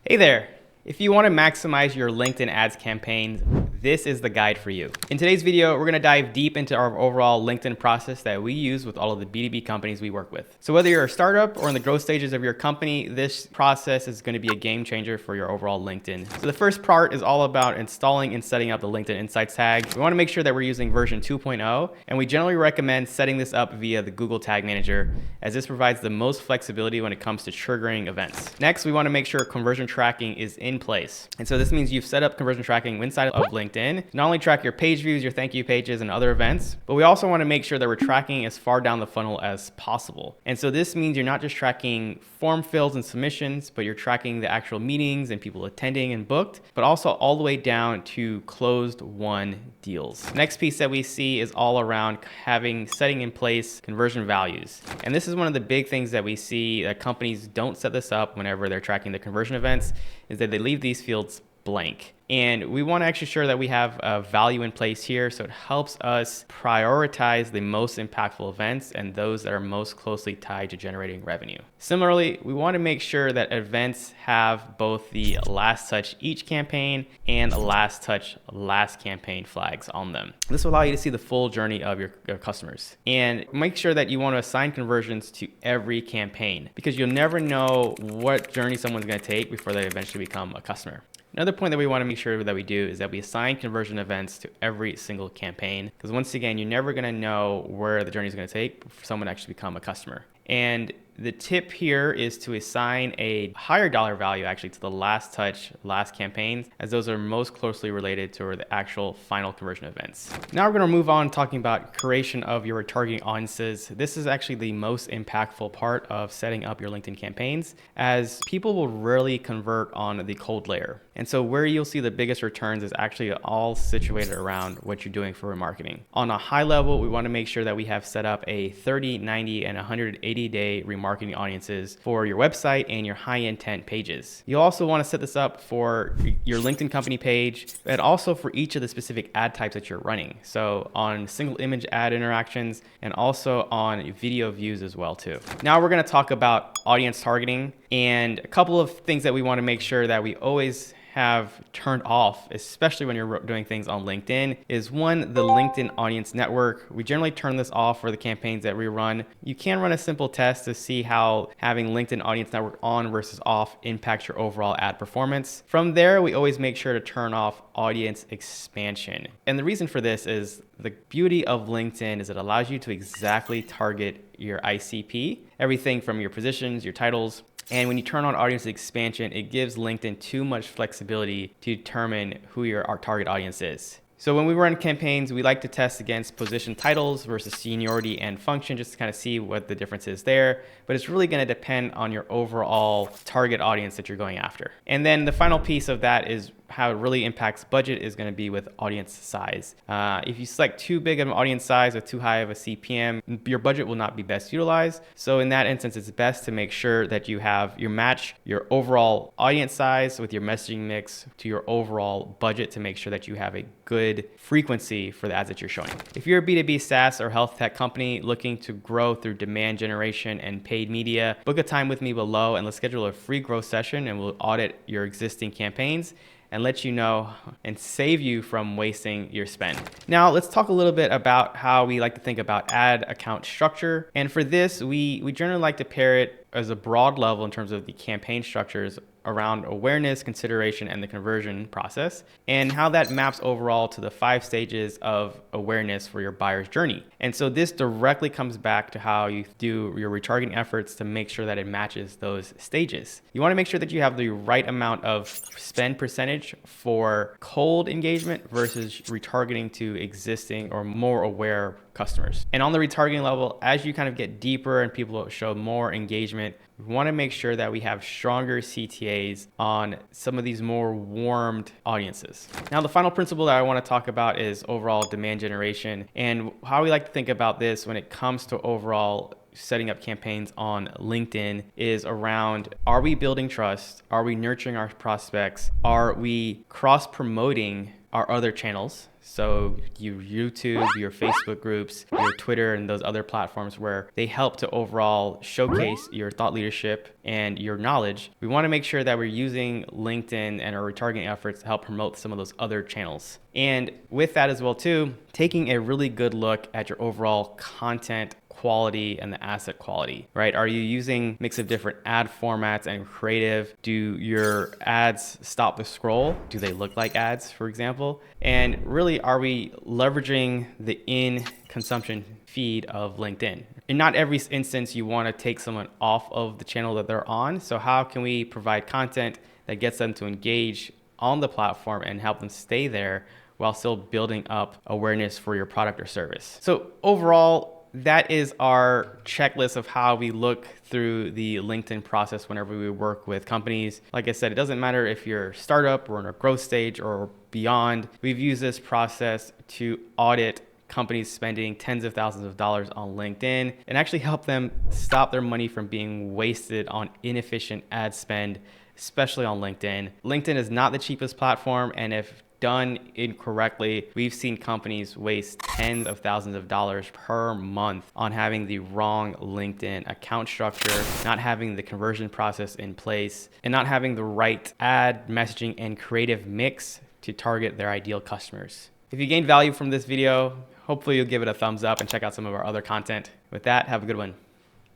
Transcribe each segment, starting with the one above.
Hey there! If you want to maximize your LinkedIn ads campaigns, this is the guide for you. In today's video, we're going to dive deep into our overall LinkedIn process that we use with all of the B2B companies we work with. So whether you're a startup or in the growth stages of your company, this process is going to be a game changer for your overall LinkedIn. So the first part is all about installing and setting up the LinkedIn Insights tag. We want to make sure that we're using version 2.0, and we generally recommend setting this up via the Google Tag Manager, as this provides the most flexibility when it comes to triggering events. Next, we want to make sure conversion tracking is in place. And so this means you've set up conversion tracking inside of LinkedIn. Not only track your page views, your thank you pages, and other events, but we also want to make sure that we're tracking as far down the funnel as possible. And so this means you're not just tracking form fills and submissions, but you're tracking the actual meetings and people attending and booked, but also all the way down to closed won deals. Next piece that we see is all around setting in place conversion values. And this is one of the big things that we see that companies don't set this up whenever they're tracking the conversion events, is that they leave these fields blank. And we want to actually ensure that we have a value in place here, so it helps us prioritize the most impactful events and those that are most closely tied to generating revenue. Similarly, we want to make sure that events have both the last touch each campaign and last touch last campaign flags on them. This will allow you to see the full journey of your customers. And make sure that you want to assign conversions to every campaign, because you'll never know what journey someone's going to take before they eventually become a customer. Another point that we want to make sure that we do is that we assign conversion events to every single campaign, because once again, you're never going to know where the journey is going to take for someone to actually become a customer. And the tip here is to assign a higher dollar value actually to the last touch, last campaigns, as those are most closely related to the actual final conversion events. Now we're going to move on talking about creation of your retargeting audiences. This is actually the most impactful part of setting up your LinkedIn campaigns, as people will rarely convert on the cold layer. And so where you'll see the biggest returns is actually all situated around what you're doing for remarketing. On a high level, we want to make sure that we have set up a 30, 90, and 180-day remarketing audiences for your website and your high intent pages. You also want to set this up for your LinkedIn company page, and also for each of the specific ad types that you're running. So on single image ad interactions, and also on video views as well too. Now we're going to talk about audience targeting, and a couple of things that we want to make sure that we always have turned off, especially when you're doing things on LinkedIn, is one, the LinkedIn Audience Network. We generally turn this off for the campaigns that we run. You can run a simple test to see how having LinkedIn Audience Network on versus off impacts your overall ad performance. From there, we always make sure to turn off audience expansion. And the reason for this is the beauty of LinkedIn is it allows you to exactly target your ICP, everything from your positions, your titles. And when you turn on audience expansion, it gives LinkedIn too much flexibility to determine who our target audience is. So when we run campaigns, we like to test against position titles versus seniority and function, just to kind of see what the difference is there. But it's really going to depend on your overall target audience that you're going after. And then the final piece of that is how it really impacts budget is going to be with audience size. If you select too big of an audience size or too high of a CPM, your budget will not be best utilized. So in that instance, it's best to make sure that you match your overall audience size with your messaging mix to your overall budget, to make sure that you have a good frequency for the ads that you're showing. If you're a B2B SaaS or health tech company looking to grow through demand generation and paid media, book a time with me below and let's schedule a free growth session, and we'll audit your existing campaigns and let you know and save you from wasting your spend. Now let's talk a little bit about how we like to think about ad account structure. And for this, we generally like to pair it as a broad level in terms of the campaign structures around awareness, consideration, and the conversion process, and how that maps overall to the 5 stages of awareness for your buyer's journey. And so this directly comes back to how you do your retargeting efforts to make sure that it matches those stages. You want to make sure that you have the right amount of spend percentage for cold engagement versus retargeting to existing or more aware customers. And on the retargeting level, as you kind of get deeper and people show more engagement, we want to make sure that we have stronger CTAs on some of these more warmed audiences. Now, the final principle that I want to talk about is overall demand generation, and how we like to think about this when it comes to overall setting up campaigns on LinkedIn is around, are we building trust? Are we nurturing our prospects? Are we cross-promoting our other channels? So your YouTube, your Facebook groups, your Twitter, and those other platforms where they help to overall showcase your thought leadership and your knowledge. We want to make sure that we're using LinkedIn and our retargeting efforts to help promote some of those other channels. And with that as well too, taking a really good look at your overall content quality and the asset quality, right? Are you using mix of different ad formats and creative? Do your ads stop the scroll? Do they look like ads, for example? And really, are we leveraging the in-consumption feed of LinkedIn? In not every instance, you want to take someone off of the channel that they're on. So how can we provide content that gets them to engage on the platform and help them stay there while still building up awareness for your product or service? So overall, that is our checklist of how we look through the LinkedIn process whenever we work with companies. Like I said, it doesn't matter if you're a startup or in a growth stage or beyond. We've used this process to audit companies spending tens of thousands of dollars on LinkedIn and actually help them stop their money from being wasted on inefficient ad spend, especially on LinkedIn. LinkedIn is not the cheapest platform, and if done incorrectly, we've seen companies waste tens of thousands of dollars per month on having the wrong LinkedIn account structure, not having the conversion process in place, and not having the right ad messaging and creative mix to target their ideal customers. If you gained value from this video, hopefully you'll give it a thumbs up and check out some of our other content. With that, have a good one.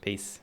Peace.